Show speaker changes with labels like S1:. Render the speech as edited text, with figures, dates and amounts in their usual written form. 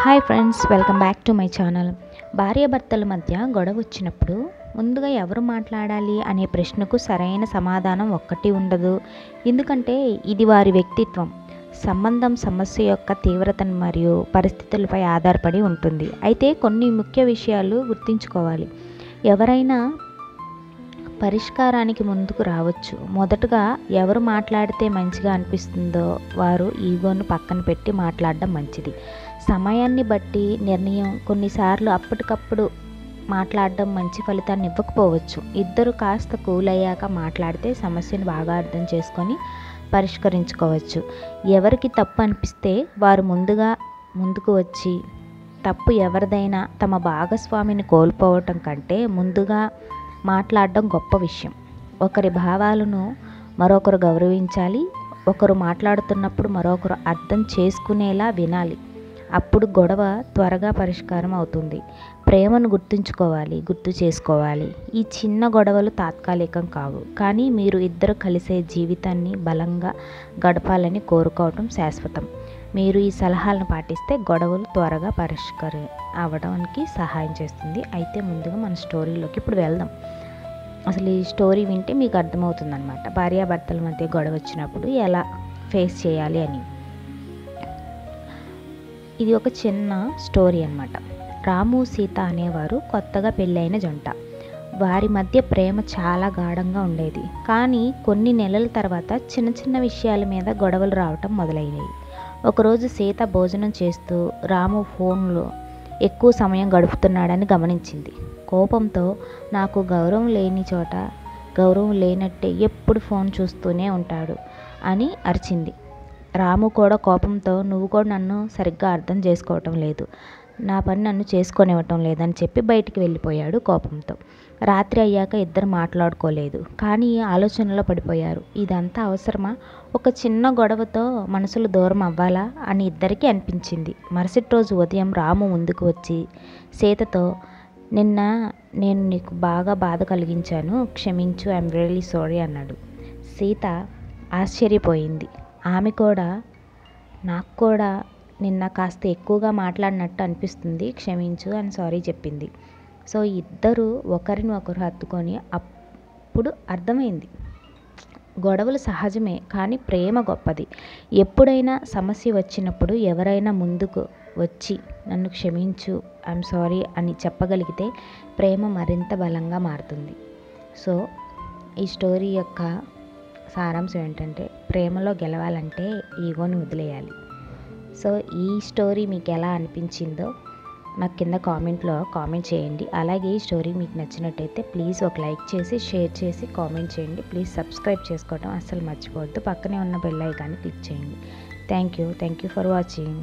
S1: Hi friends, welcome back to my channel. భార్యాభర్తల మధ్య గొడవ వచ్చినప్పుడు ముందుగా ఎవరు మాట్లాడాలి అనే ప్రశ్నకు సరైన సమాధానం ఒక్కటి ఉండదు. ఎందుకంటే ఇది వారి వ్యక్తిత్వం, సంబంధం, సమస్య యొక్క తీవ్రతను మరియు పరిస్థితులపై ఆధారపడి ఉంటుంది. అయితే కొన్ని ముఖ్య విషయాలు గుర్తుంచుకోవాలి. ఎవరైనా పరిష్కారానికి ముందుకు రావచ్చు. మొదటగా ఎవరు మాట్లాడితే మంచిగా అనిపిస్తుందో వారు ఈగోను పక్కన పెట్టి మాట్లాడడం మంచిది. సమయాన్ని బట్టి నిర్ణయం, కొన్నిసార్లు అప్పటికప్పుడు మాట్లాడడం మంచి ఫలితాన్ని ఇవ్వకపోవచ్చు. ఇద్దరు కాస్త కూల్ అయ్యాక మాట్లాడితే సమస్యను బాగా అర్థం చేసుకొని పరిష్కరించుకోవచ్చు. ఎవరికి తప్పు అనిపిస్తే వారు ముందుకు వచ్చి తప్పు ఎవరిదైనా తమ భాగస్వామిని కోల్పోవటం కంటే ముందుగా మాట్లాడడం గొప్ప విషయం. ఒకరి భావాలను మరొకరు గౌరవించాలి. ఒకరు మాట్లాడుతున్నప్పుడు మరొకరు అర్థం చేసుకునేలా వినాలి. అప్పుడు గొడవ త్వరగా పరిష్కారం అవుతుంది. ప్రేమను గుర్తు చేసుకోవాలి. ఈ చిన్న గొడవలు తాత్కాలికం కావు, కానీ మీరు ఇద్దరు కలిసే జీవితాన్ని బలంగా గడపాలని కోరుకోవటం శాశ్వతం. మీరు ఈ సలహాలను పాటిస్తే గొడవలు త్వరగా పరిష్కారం అవ్వడానికి సహాయం చేస్తుంది. అయితే ముందుగా మన స్టోరీలోకి ఇప్పుడు వెళ్దాం. అసలు ఈ స్టోరీ వింటే మీకు అర్థమవుతుంది అన్నమాట, భార్యాభర్తల మధ్య గొడవ వచ్చినప్పుడు ఎలా ఫేస్ చేయాలి అని. ఇది ఒక చిన్న స్టోరీ అన్నమాట. రాము, సీత అనేవారు కొత్తగా పెళ్ళైన జంట. వారి మధ్య ప్రేమ చాలా గాఢంగా ఉండేది. కానీ కొన్ని నెలల తర్వాత చిన్న చిన్న విషయాల మీద గొడవలు రావటం మొదలయ్యాయి. ఒకరోజు సీత భోజనం చేస్తూ రాము ఫోన్లో ఎక్కువ సమయం గడుపుతున్నాడని గమనించింది. కోపంతో, నాకు గౌరవం లేని చోట గౌరవం లేనట్టే ఎప్పుడు ఫోన్ చూస్తూనే ఉంటాడు అని అరిచింది. రాము కూడా కోపంతో, నువ్వు కూడా నన్ను సరిగ్గా అర్థం చేసుకోవటం లేదు, నా పని నన్ను చేసుకొనివ్వటం లేదని చెప్పి బయటికి వెళ్ళిపోయాడు కోపంతో. రాత్రి అయ్యాక ఇద్దరు మాట్లాడుకోలేదు, కానీ ఆలోచనలో పడిపోయారు. ఇదంతా అవసరమా? ఒక చిన్న గొడవతో మనసులు దూరం అవ్వాలా అని ఇద్దరికీ అనిపించింది. మరుసటి రోజు ఉదయం రాము ముందుకు వచ్చి సీతతో, నిన్న నేను నీకు బాగా బాధ కలిగించాను, క్షమించు, ఐఎమ్ రియల్లీ సారీ అన్నాడు. సీత ఆశ్చర్యపోయింది. ఆమె కూడా, నాకు కూడా నిన్న కాస్త ఎక్కువగా మాట్లాడినట్టు అనిపిస్తుంది, క్షమించు అని సారీ చెప్పింది. సో ఇద్దరు ఒకరిని ఒకరు హత్తుకొని అప్పుడు అర్థమైంది, గొడవలు సహజమే, కానీ ప్రేమ గొప్పది. ఎప్పుడైనా సమస్య వచ్చినప్పుడు ఎవరైనా ముందుకు వచ్చి నన్ను క్షమించు, ఐఎమ్ సారీ అని చెప్పగలిగితే ప్రేమ మరింత బలంగా మారుతుంది. సో ఈ స్టోరీ యొక్క సారాంశం ఏంటంటే, ప్రేమలో గెలవాలంటే ఈగోని వదిలేయాలి. సో ఈ స్టోరీ మీకు ఎలా అనిపించిందో నాకు కింద కామెంట్లో కామెంట్ చేయండి. అలాగే ఈ స్టోరీ మీకు నచ్చినట్టయితే ప్లీజ్ ఒక లైక్ చేసి, షేర్ చేసి, కామెంట్ చేయండి. ప్లీజ్ సబ్స్క్రైబ్ చేసుకోవడం అస్సలు మర్చిపోవద్దు. పక్కనే ఉన్న బెల్ ఐకాన్ని క్లిక్ చేయండి. Thank you for watching.